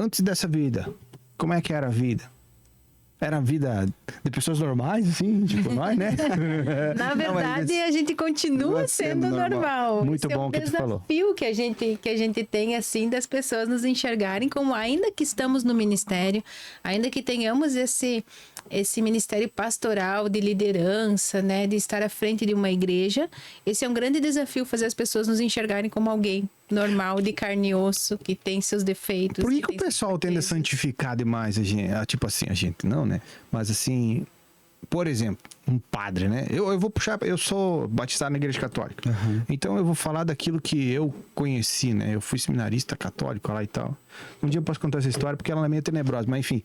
antes dessa vida, como é que era a vida? Era a vida de pessoas normais, assim, tipo nós, né? Na verdade, a gente continua sendo normal. Muito bom o que tu falou. É um desafio que a gente tem, assim, das pessoas nos enxergarem como, ainda que estamos no ministério, ainda que tenhamos esse ministério pastoral de liderança, né, de estar à frente de uma igreja, esse é um grande desafio, fazer as pessoas nos enxergarem como alguém normal, de carne e osso, que tem seus defeitos. Por que o pessoal tende a santificar demais a gente? Tipo assim, a gente não, né? Mas assim, por exemplo, um padre, né? Eu vou puxar, eu sou batizado na igreja católica. Então eu vou falar daquilo que eu conheci, né? Eu fui seminarista católico lá e tal. Um dia eu posso contar essa história porque ela é meio tenebrosa, mas enfim.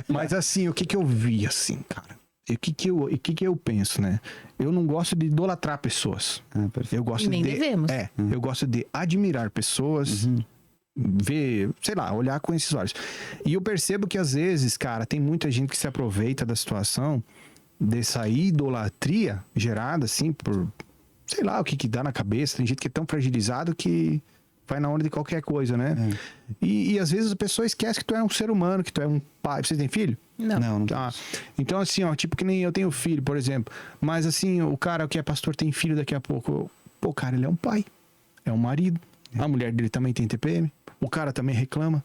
Mas assim, o que eu vi, assim, cara? E o que eu penso, né? Eu não gosto de idolatrar pessoas. Eu gosto Nem devemos. Eu gosto de admirar pessoas, ver, sei lá, olhar com esses olhos. E eu percebo que às vezes, cara, tem muita gente que se aproveita da situação dessa idolatria gerada, assim, por, sei lá, o que dá na cabeça. Tem gente que é tão fragilizado que vai na onda de qualquer coisa, né? E às vezes a pessoa esquece que tu é um ser humano, que tu é um pai. Você tem filho? Não. Então, assim, ó, tipo que nem eu tenho filho, por exemplo. Mas, assim, o cara que é pastor tem filho daqui a pouco. Pô, o cara, ele é um pai. É um marido. A mulher dele também tem TPM. O cara também reclama.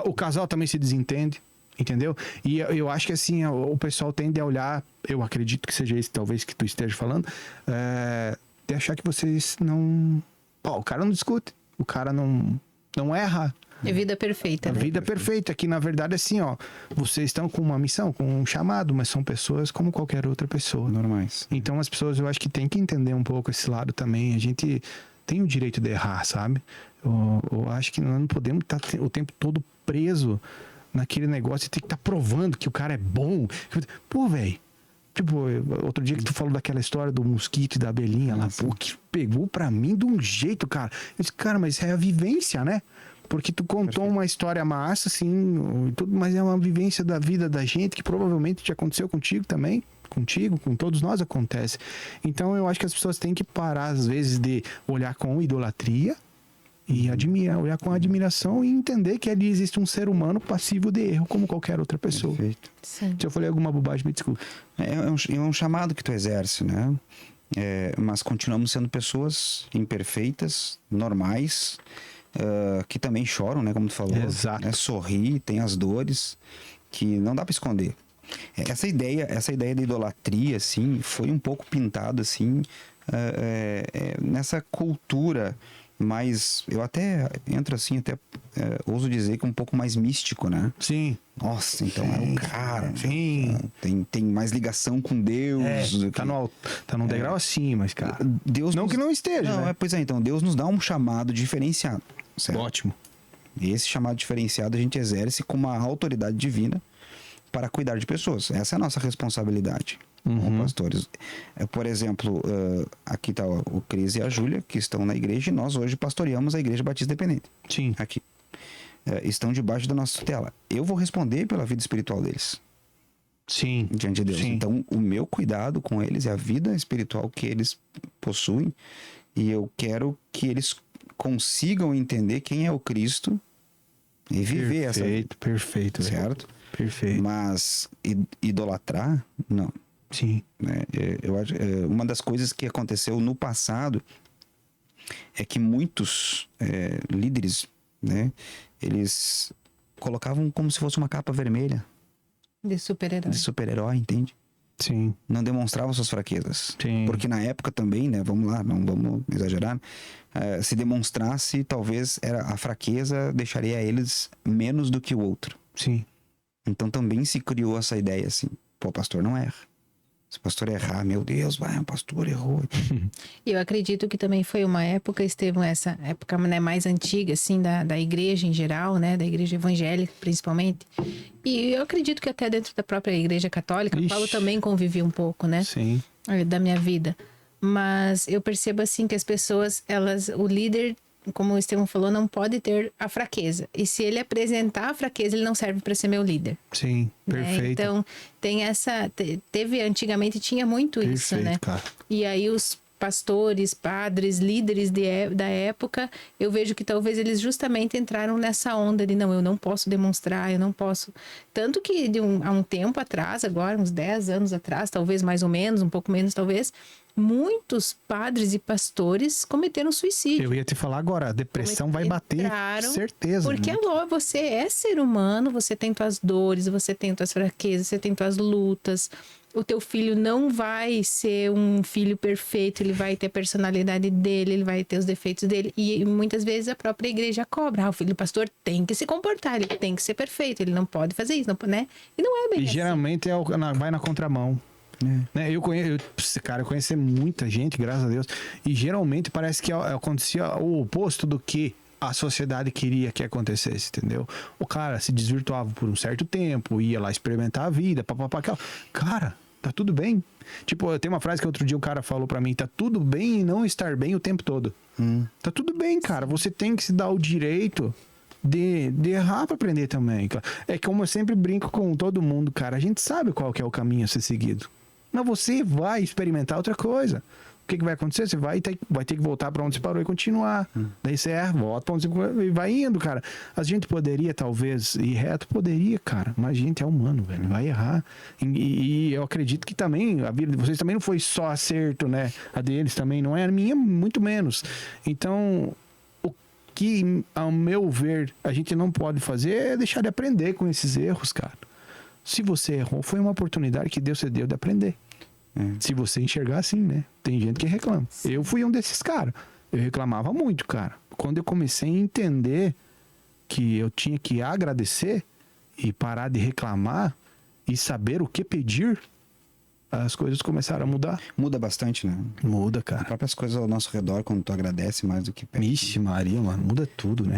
O casal também se desentende. Entendeu? E eu acho que, assim, o pessoal tende a olhar... Eu acredito que seja esse, talvez, que tu esteja falando. De achar que vocês não... Pô, o cara não discute. O cara não erra. É vida perfeita, A né? vida perfeita, que na verdade assim, ó, vocês estão com uma missão, com um chamado, mas são pessoas como qualquer outra pessoa. Normais. Então as pessoas, eu acho que tem que entender um pouco esse lado também. A gente tem o direito de errar, sabe? Eu acho que nós não podemos estar o tempo todo preso naquele negócio e ter que estar provando que o cara é bom. Pô, velho. Tipo, outro dia que tu falou daquela história do mosquito e da abelhinha lá, pô, que pegou pra mim de um jeito, cara. Eu disse, cara, mas é a vivência, né? Porque tu contou uma história massa, assim, tudo, mas é uma vivência da vida da gente que provavelmente já aconteceu contigo também. Contigo, com todos nós acontece. Então eu acho que as pessoas têm que parar, às vezes, de olhar com idolatria e olhar com admiração e entender que ali existe um ser humano passivo de erro, como qualquer outra pessoa. Perfeito. Sim. Se eu falei alguma bobagem, me desculpe. É um chamado que tu exerce, né? Mas continuamos sendo pessoas imperfeitas, normais, que também choram, né? Como tu falou. Exato. Né? Sorri, tem as dores que não dá para esconder. Essa ideia da idolatria, assim, foi um pouco pintada, assim, nessa cultura, mas eu até entro assim, ouso dizer que um pouco mais místico, né? Sim. Nossa, então é o cara. Sim. Tem mais ligação com Deus. Tá num degrau assim, mas, cara. Deus não que não esteja, não, né? Pois é, então Deus nos dá um chamado diferenciado. Certo? Ótimo. E esse chamado diferenciado a gente exerce com uma autoridade divina para cuidar de pessoas. Essa é a nossa responsabilidade como pastores. Por exemplo, aqui está o Cris e a Júlia, que estão na igreja, e nós hoje pastoreamos a Igreja Batista Independente. Sim. Aqui. Estão debaixo da nossa tutela. Eu vou responder pela vida espiritual deles. Sim. Diante de Deus. Sim. Então, o meu cuidado com eles é a vida espiritual que eles possuem, e eu quero que eles consigam entender quem é o Cristo e viver essa vida. Perfeito. Certo? Perfeito. Mas idolatrar, não. Sim. Eu acho, uma das coisas que aconteceu no passado é que muitos líderes, né, eles colocavam como se fosse uma capa vermelha De super-herói. Entende? Sim. Não demonstravam suas fraquezas. Sim. Porque na época também, né, vamos lá, não vamos exagerar, se demonstrasse, talvez a fraqueza deixaria eles menos do que o outro. Sim. Então também se criou essa ideia assim, pô, o pastor não erra. Se o pastor errar, meu Deus, o pastor errou. E eu acredito que também foi uma época, Estevão, essa época, né, mais antiga, assim, da igreja em geral, né, da igreja evangélica, principalmente. E eu acredito que até dentro da própria igreja católica, Paulo também convivia um pouco, né? Sim. Da minha vida. Mas eu percebo, assim, que as pessoas, o líder, como o Estevão falou, não pode ter a fraqueza. E se ele apresentar a fraqueza, ele não serve para ser meu líder. Sim, perfeito. Então, tem essa... antigamente tinha muito isso, né? Cara. E aí os pastores, padres, líderes da época, eu vejo que talvez eles justamente entraram nessa onda de não, eu não posso demonstrar, eu não posso. Tanto que há um tempo atrás, agora, uns 10 anos atrás, talvez mais ou menos, um pouco menos talvez, muitos padres e pastores cometeram suicídio. Eu ia te falar agora, a depressão vai bater, certeza. Porque você é ser humano, você tem tuas dores, você tem tuas fraquezas, você tem tuas lutas. O teu filho não vai ser um filho perfeito, ele vai ter a personalidade dele, ele vai ter os defeitos dele. E muitas vezes a própria igreja cobra. O filho do pastor tem que se comportar, ele tem que ser perfeito, ele não pode fazer isso, né? E não é bem assim. Geralmente vai na contramão. Né? Eu conheci muita gente, graças a Deus, e geralmente parece que acontecia o oposto do que a sociedade queria que acontecesse, entendeu? O cara se desvirtuava por um certo tempo, ia lá experimentar a vida, papapá. Cara, tá tudo bem. Tipo, tem uma frase que outro dia o cara falou pra mim, tá tudo bem e não estar bem o tempo todo. Tá tudo bem, cara, você tem que se dar o direito de errar pra aprender também. É como eu sempre brinco com todo mundo, cara, a gente sabe qual que é o caminho a ser seguido. Mas você vai experimentar outra coisa. O que vai acontecer? Você vai ter que voltar para onde você parou e continuar. Daí você volta para onde você e vai indo, cara. A gente poderia, talvez, ir reto? Poderia, cara. Mas a gente é humano, velho. Vai errar. E eu acredito que também, a vida de vocês também não foi só acerto, né? A deles também não é. A minha, muito menos. Então, o que, ao meu ver, a gente não pode fazer é deixar de aprender com esses erros, cara. Se você errou, foi uma oportunidade que Deus te deu de aprender. Se você enxergar assim, né? Tem gente que reclama. Eu fui um desses caras. Eu reclamava muito, cara. Quando eu comecei a entender que eu tinha que agradecer e parar de reclamar e saber o que pedir, as coisas começaram a mudar. Muda bastante, né? Muda, cara. As próprias coisas ao nosso redor, quando tu agradece mais do que pede. Vixe Maria, mano. Muda tudo, né?